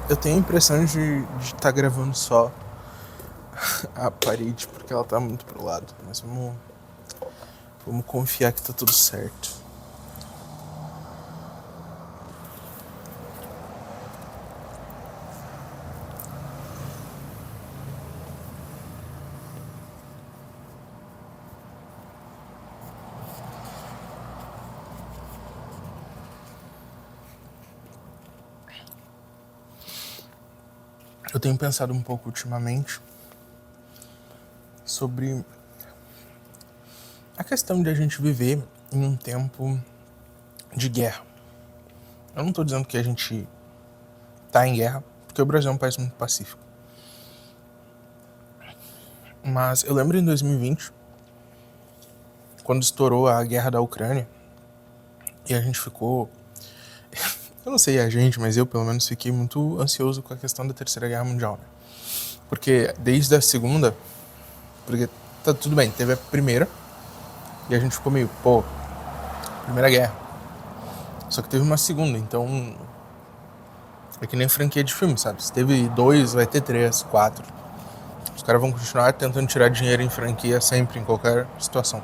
Eu tenho a impressão de estar gravando só a parede, porque ela tá muito pro lado. Mas vamos confiar que tá tudo certo. Eu tenho pensado um pouco ultimamente sobre a questão de a gente viver em um tempo de guerra. Eu não tô dizendo que a gente tá em guerra, porque o Brasil é um país muito pacífico. Mas eu lembro em 2020, quando estourou a guerra da Ucrânia, e a gente ficou... Eu não sei a gente, mas eu pelo menos fiquei muito ansioso com a questão da Terceira Guerra Mundial, né? Porque desde a segunda... Porque tá tudo bem, teve a primeira, e a gente ficou meio, Primeira Guerra. Só que teve uma segunda, então... É que nem franquia de filme, sabe? Se teve 2, vai ter 3, 4. Os caras vão continuar tentando tirar dinheiro em franquia sempre, em qualquer situação.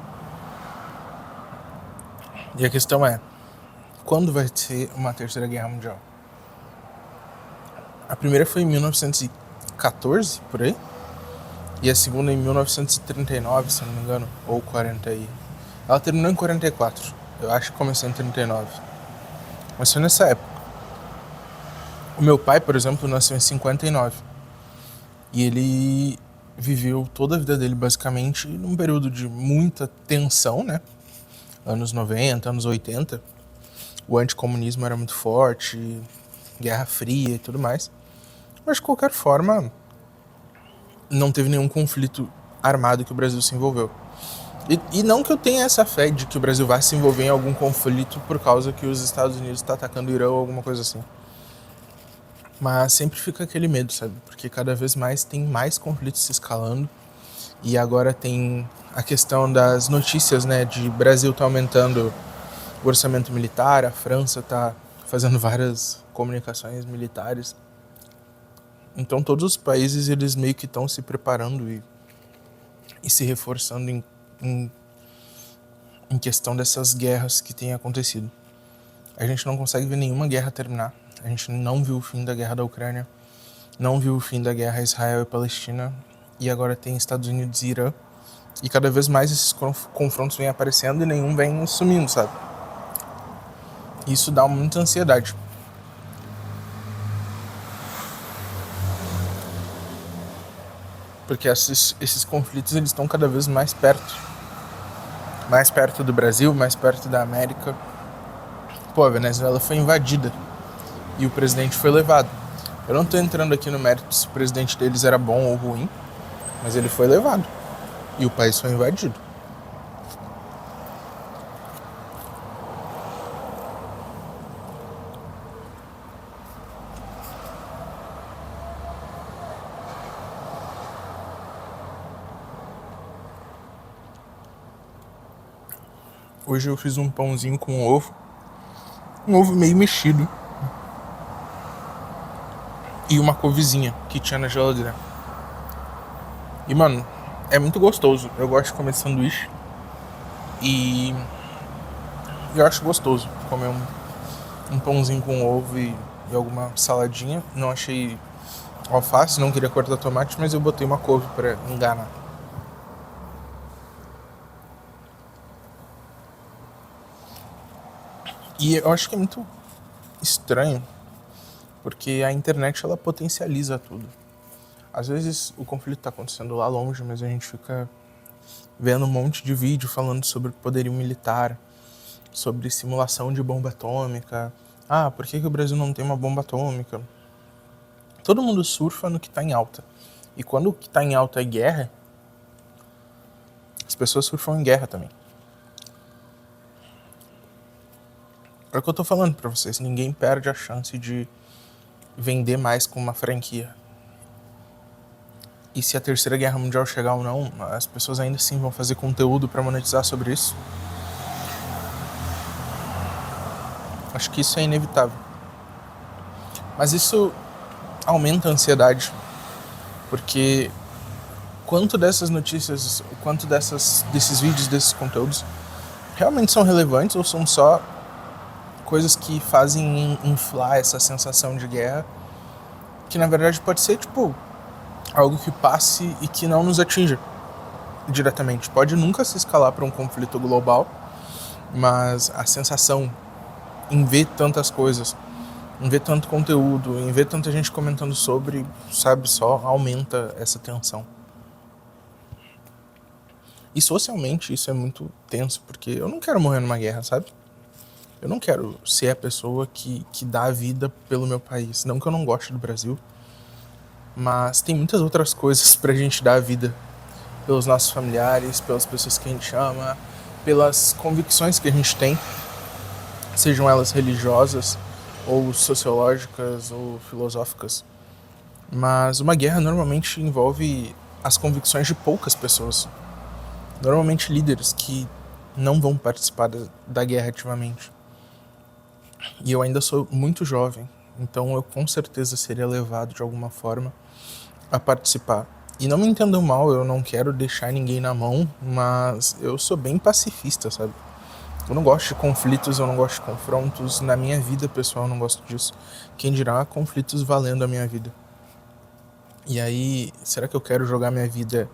E a questão é, quando vai ser uma Terceira Guerra Mundial? A primeira foi em 1914, por aí. E a segunda em 1939, se não me engano. Ou 40 aí. Ela terminou em 44. Eu acho que começou em 39. Mas foi nessa época. O meu pai, por exemplo, nasceu em 59. E ele viveu toda a vida dele, basicamente, num período de muita tensão, né? Anos 90, anos 80. O anticomunismo era muito forte, Guerra Fria e tudo mais. Mas, de qualquer forma, não teve nenhum conflito armado que o Brasil se envolveu. E não que eu tenha essa fé de que o Brasil vai se envolver em algum conflito por causa que os Estados Unidos estão atacando o Irã ou alguma coisa assim. Mas sempre fica aquele medo, sabe? Porque cada vez mais tem mais conflitos se escalando. E agora tem a questão das notícias, né? De Brasil tá aumentando o orçamento militar, a França tá fazendo várias comunicações militares. Então todos os países, eles meio que estão se preparando e se reforçando em questão dessas guerras que têm acontecido. A gente não consegue ver nenhuma guerra terminar. A gente não viu o fim da guerra da Ucrânia, não viu o fim da guerra Israel e Palestina, e agora tem Estados Unidos e Irã. E cada vez mais esses confrontos vêm aparecendo e nenhum vem sumindo, sabe? Isso dá muita ansiedade. Porque esses conflitos, eles estão cada vez mais perto. Mais perto do Brasil, mais perto da América. A Venezuela foi invadida e o presidente foi levado. Eu não tô entrando aqui no mérito se o presidente deles era bom ou ruim, mas ele foi levado e o país foi invadido. Hoje eu fiz um pãozinho com ovo, um ovo meio mexido e uma couvezinha que tinha na geladeira. E, mano, é muito gostoso. Eu gosto de comer sanduíche e eu acho gostoso comer um pãozinho com ovo e alguma saladinha. Não achei alface, não queria cortar tomate, mas eu botei uma couve pra enganar. E eu acho que é muito estranho, porque a internet, ela potencializa tudo. Às vezes o conflito tá acontecendo lá longe, mas a gente fica vendo um monte de vídeo falando sobre poderio militar, sobre simulação de bomba atômica. Por que o Brasil não tem uma bomba atômica? Todo mundo surfa no que tá em alta. E quando o que tá em alta é guerra, as pessoas surfam em guerra também. É o que eu tô falando pra vocês, ninguém perde a chance de vender mais com uma franquia. E se a Terceira Guerra Mundial chegar ou não, as pessoas ainda assim vão fazer conteúdo pra monetizar sobre isso. Acho que isso é inevitável. Mas isso aumenta a ansiedade, porque quanto dessas notícias, quanto desses vídeos, desses conteúdos realmente são relevantes ou são só coisas que fazem inflar essa sensação de guerra, que na verdade pode ser tipo algo que passe e que não nos atinja diretamente. Pode nunca se escalar para um conflito global, mas a sensação em ver tantas coisas, em ver tanto conteúdo, em ver tanta gente comentando sobre, sabe, só aumenta essa tensão. E socialmente isso é muito tenso, porque eu não quero morrer numa guerra, sabe? Eu não quero ser a pessoa que dá a vida pelo meu país. Não que eu não goste do Brasil, mas tem muitas outras coisas pra gente dar a vida pelos nossos familiares, pelas pessoas que a gente ama, pelas convicções que a gente tem, sejam elas religiosas, ou sociológicas, ou filosóficas. Mas uma guerra normalmente envolve as convicções de poucas pessoas. Normalmente líderes que não vão participar da guerra ativamente. E eu ainda sou muito jovem, então eu com certeza seria levado de alguma forma a participar. E não me entendam mal, eu não quero deixar ninguém na mão, mas eu sou bem pacifista, sabe? Eu não gosto de conflitos, eu não gosto de confrontos. Na minha vida pessoal eu não gosto disso. Quem dirá conflitos valendo a minha vida. E aí, será que eu quero jogar minha vida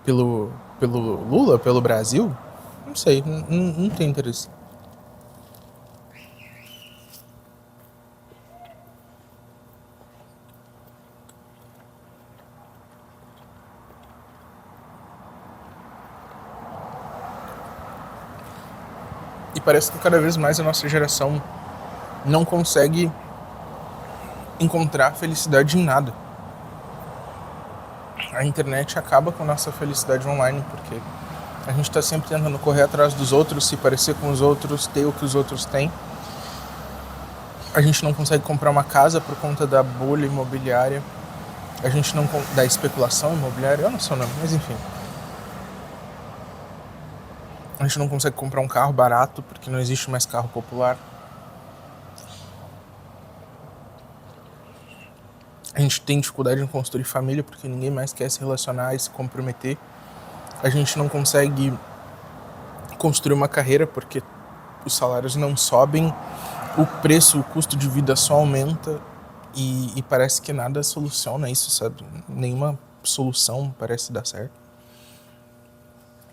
pelo Lula, pelo Brasil? Não sei, não tem interesse. E parece que cada vez mais a nossa geração não consegue encontrar felicidade em nada. A internet acaba com a nossa felicidade online, porque a gente está sempre tentando correr atrás dos outros, se parecer com os outros, ter o que os outros têm. A gente não consegue comprar uma casa por conta da bolha imobiliária. A gente não... da especulação imobiliária, eu não sei o nome, mas enfim. A gente não consegue comprar um carro barato, porque não existe mais carro popular. A gente tem dificuldade em construir família, porque ninguém mais quer se relacionar e se comprometer. A gente não consegue construir uma carreira, porque os salários não sobem, o preço, o custo de vida só aumenta e parece que nada soluciona isso, sabe? Nenhuma solução parece dar certo.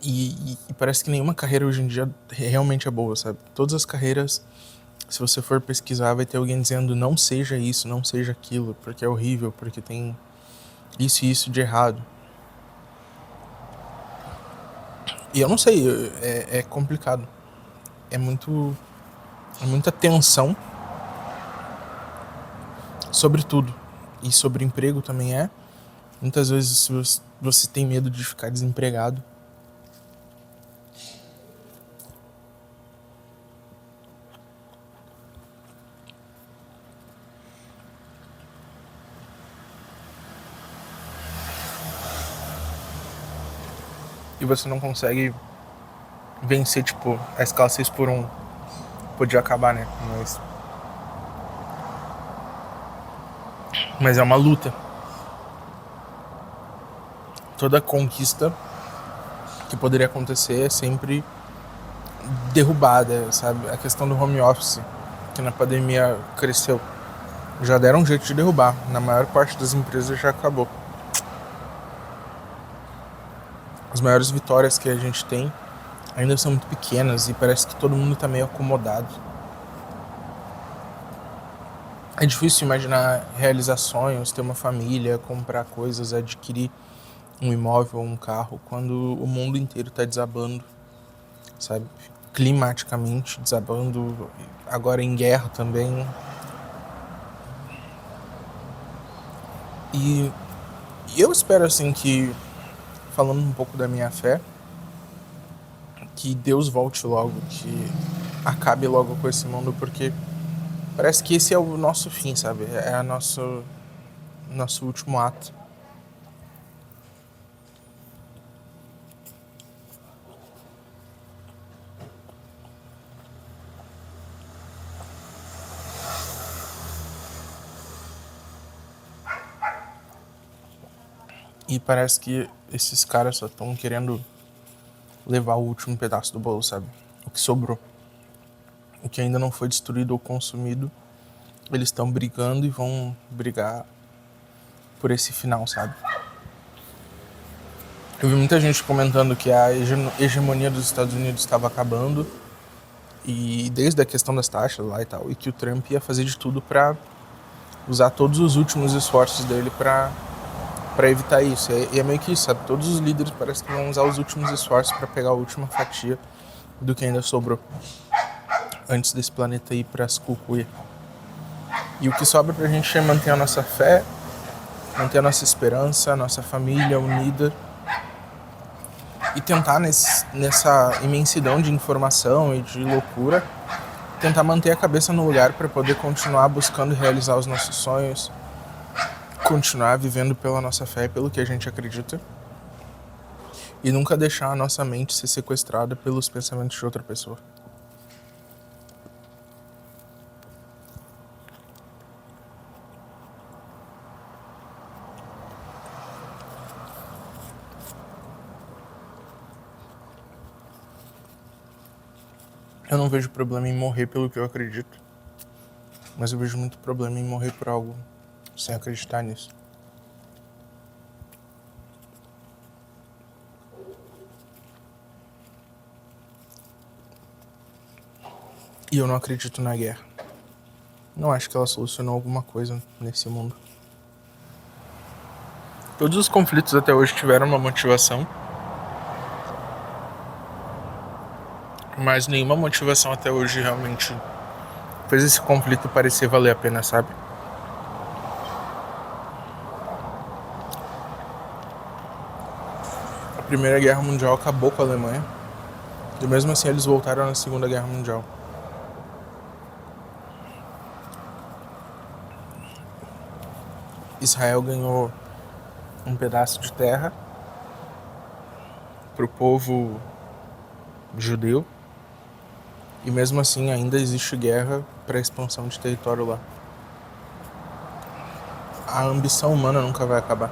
E parece que nenhuma carreira hoje em dia realmente é boa, sabe? Todas as carreiras, se você for pesquisar, vai ter alguém dizendo não seja isso, não seja aquilo, porque é horrível, porque tem isso e isso de errado. E eu não sei, é complicado. É muita tensão sobre tudo. E sobre emprego também é. Muitas vezes você tem medo de ficar desempregado. E você não consegue vencer, tipo, a escala 6x1. Podia acabar, né? Mas é uma luta. Toda conquista que poderia acontecer é sempre derrubada, sabe? A questão do home office, que na pandemia cresceu, já deram um jeito de derrubar. Na maior parte das empresas já acabou. As maiores vitórias que a gente tem ainda são muito pequenas e parece que todo mundo tá meio acomodado. É difícil imaginar realizar sonhos, ter uma família, comprar coisas, adquirir um imóvel ou um carro, quando o mundo inteiro tá desabando, sabe? Climaticamente desabando, agora em guerra também. E eu espero, assim, que, falando um pouco da minha fé, que Deus volte logo, que acabe logo com esse mundo, porque parece que esse é o nosso fim, sabe? É o nosso último ato. E parece que esses caras só estão querendo levar o último pedaço do bolo, sabe? O que sobrou. O que ainda não foi destruído ou consumido, eles estão brigando e vão brigar por esse final, sabe? Eu vi muita gente comentando que a hegemonia dos Estados Unidos estava acabando, e desde a questão das taxas lá e tal, e que o Trump ia fazer de tudo pra usar todos os últimos esforços dele pra evitar isso. E é meio que isso, sabe? Todos os líderes parecem que vão usar os últimos esforços pra pegar a última fatia do que ainda sobrou antes desse planeta ir pras cucuia. E o que sobra pra gente é manter a nossa fé, manter a nossa esperança, a nossa família unida e tentar nessa imensidão de informação e de loucura, tentar manter a cabeça no lugar para poder continuar buscando realizar os nossos sonhos, continuar vivendo pela nossa fé e pelo que a gente acredita e nunca deixar a nossa mente ser sequestrada pelos pensamentos de outra pessoa. Eu não vejo problema em morrer pelo que eu acredito, mas eu vejo muito problema em morrer por algo sem acreditar nisso. E eu não acredito na guerra. Não acho que ela solucionou alguma coisa nesse mundo. Todos os conflitos até hoje tiveram uma motivação, mas nenhuma motivação até hoje realmente fez esse conflito parecer valer a pena, sabe? A Primeira Guerra Mundial acabou com a Alemanha, e mesmo assim eles voltaram na Segunda Guerra Mundial. Israel ganhou um pedaço de terra pro povo judeu, e mesmo assim ainda existe guerra para expansão de território lá. A ambição humana nunca vai acabar.